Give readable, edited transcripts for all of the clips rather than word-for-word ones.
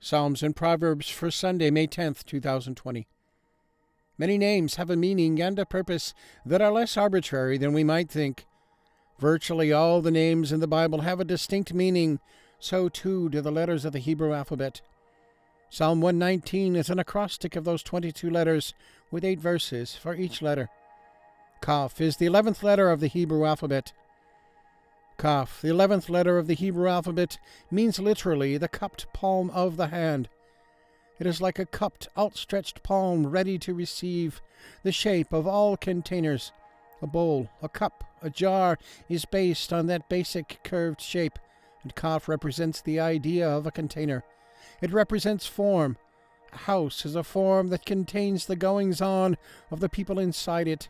Psalms and Proverbs for Sunday, May 10th, 2020. Many names have a meaning and a purpose that are less arbitrary than we might think. Virtually all the names in the Bible have a distinct meaning. So too do the letters of the Hebrew alphabet. Psalm 119 is an acrostic of those 22 letters with 8 verses for each letter. Khaf is the 11th letter of the Hebrew alphabet. Khaf, the 11th letter of the Hebrew alphabet, means literally the cupped palm of the hand. It is like a cupped, outstretched palm ready to receive the shape of all containers. A bowl, a cup, a jar is based on that basic curved shape, and Khaf represents the idea of a container. It represents form. A house is a form that contains the goings-on of the people inside it.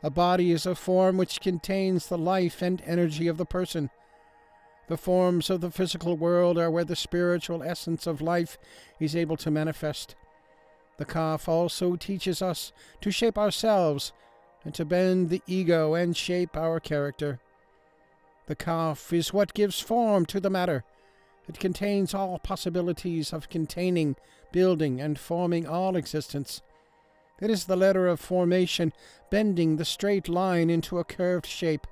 A body is a form which contains the life and energy of the person. The forms of the physical world are where the spiritual essence of life is able to manifest. The Khaf also teaches us to shape ourselves and to bend the ego and shape our character. The Khaf is what gives form to the matter. It contains all possibilities of containing, building, and forming all existence. It is the letter of formation, bending the straight line into a curved shape.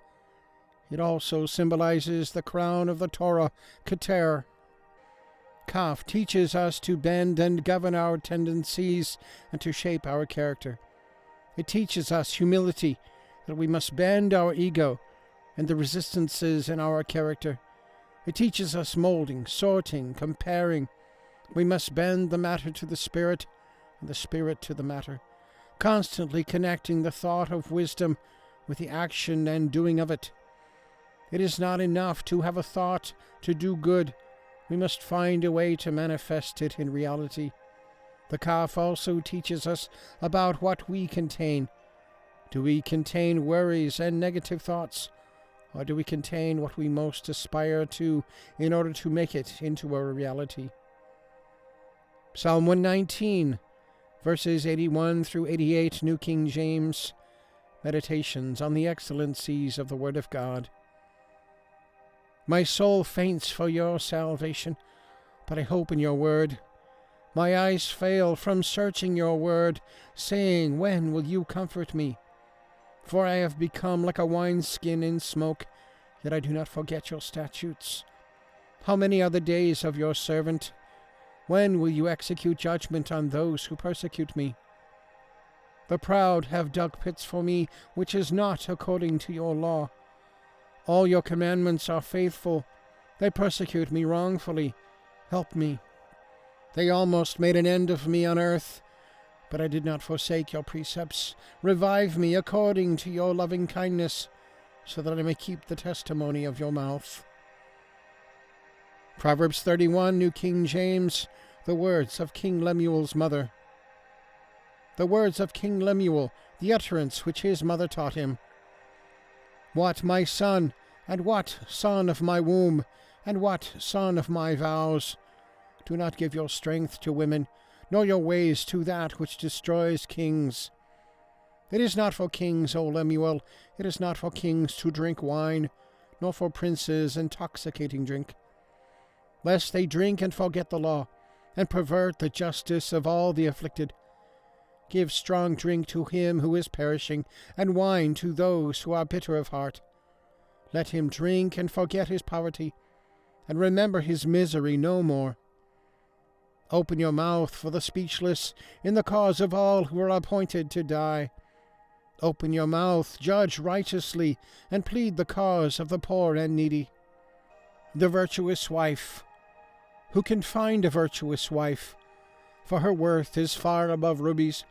It also symbolizes the crown of the Torah, Keter. Khaf teaches us to bend and govern our tendencies and to shape our character. It teaches us humility, that we must bend our ego and the resistances in our character. It teaches us molding, sorting, comparing. We must bend the matter to the spirit and the spirit to the matter, constantly connecting the thought of wisdom with the action and doing of it. It is not enough to have a thought to do good. We must find a way to manifest it in reality. The Khaf also teaches us about what we contain. Do we contain worries and negative thoughts, or do we contain what we most aspire to in order to make it into a reality? Psalm 119, verses 81 through 88, New King James, Meditations on the excellencies of the Word of God. My soul faints for your salvation, but I hope in your word. My eyes fail from searching your word, saying, when will you comfort me? For I have become like a wineskin in smoke, yet I do not forget your statutes. How many are the days of your servant? When will you execute judgment on those who persecute me? The proud have dug pits for me, which is not according to your law. All your commandments are faithful. They persecute me wrongfully. Help me. They almost made an end of me on earth, but I did not forsake your precepts. Revive me according to your loving kindness, so that I may keep the testimony of your mouth. Proverbs 31, New King James, the words of King Lemuel's mother. The words of King Lemuel, the utterance which his mother taught him. What, my son, and what, son of my womb, and what, son of my vows? Do not give your strength to women, nor your ways to that which destroys kings. It is not for kings, O Lemuel, it is not for kings to drink wine, nor for princes intoxicating drink, lest they drink and forget the law, and pervert the justice of all the afflicted. Give strong drink to him who is perishing, and wine to those who are bitter of heart. Let him drink and forget his poverty, and remember his misery no more. Open your mouth for the speechless, in the cause of all who are appointed to die. Open your mouth, judge righteously, and plead the cause of the poor and needy. The virtuous wife. Who can find a virtuous wife? For her worth is far above rubies.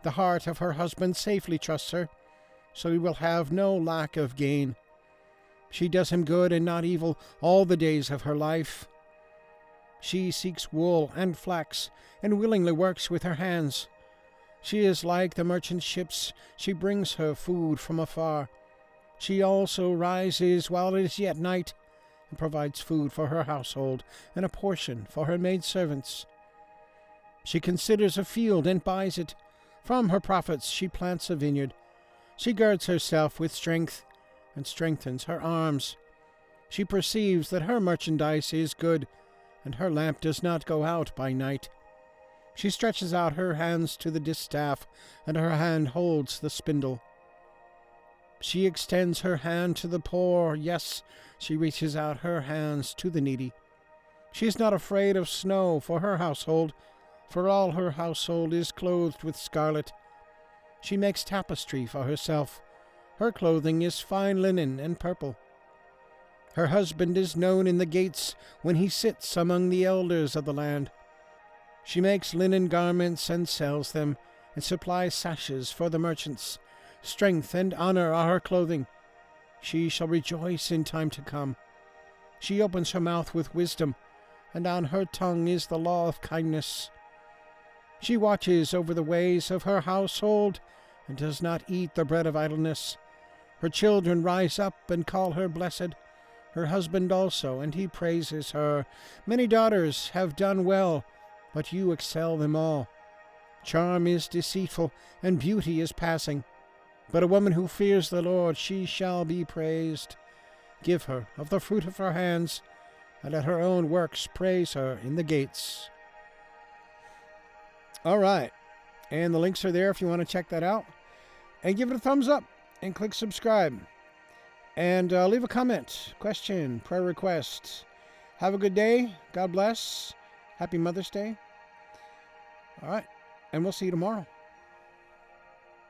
The heart of her husband safely trusts her, so he will have no lack of gain. She does him good and not evil all the days of her life. She seeks wool and flax, and willingly works with her hands. She is like the merchant ships. She brings her food from afar. She also rises while it is yet night, and provides food for her household, and a portion for her maidservants. She considers a field and buys it. From her profits she plants a vineyard. She girds herself with strength, and strengthens her arms. She perceives that her merchandise is good, and her lamp does not go out by night. She stretches out her hands to the distaff, and her hand holds the spindle. She extends her hand to the poor, yes, she reaches out her hands to the needy. She is not afraid of snow for her household, for all her household is clothed with scarlet. She makes tapestry for herself. Her clothing is fine linen and purple. Her husband is known in the gates when he sits among the elders of the land. She makes linen garments and sells them, and supplies sashes for the merchants. Strength and honor are her clothing. She shall rejoice in time to come. She opens her mouth with wisdom, and on her tongue is the law of kindness. She watches over the ways of her household, and does not eat the bread of idleness. Her children rise up and call her blessed, her husband also, and he praises her. Many daughters have done well, but you excel them all. Charm is deceitful, and beauty is passing. But a woman who fears the Lord, she shall be praised. Give her of the fruit of her hands, and let her own works praise her in the gates. All right, and the links are there if you want to check that out. And give it a thumbs up, and click subscribe. And leave a comment, question, prayer request. Have a good day. God bless. Happy Mother's Day. All right, and we'll see you tomorrow.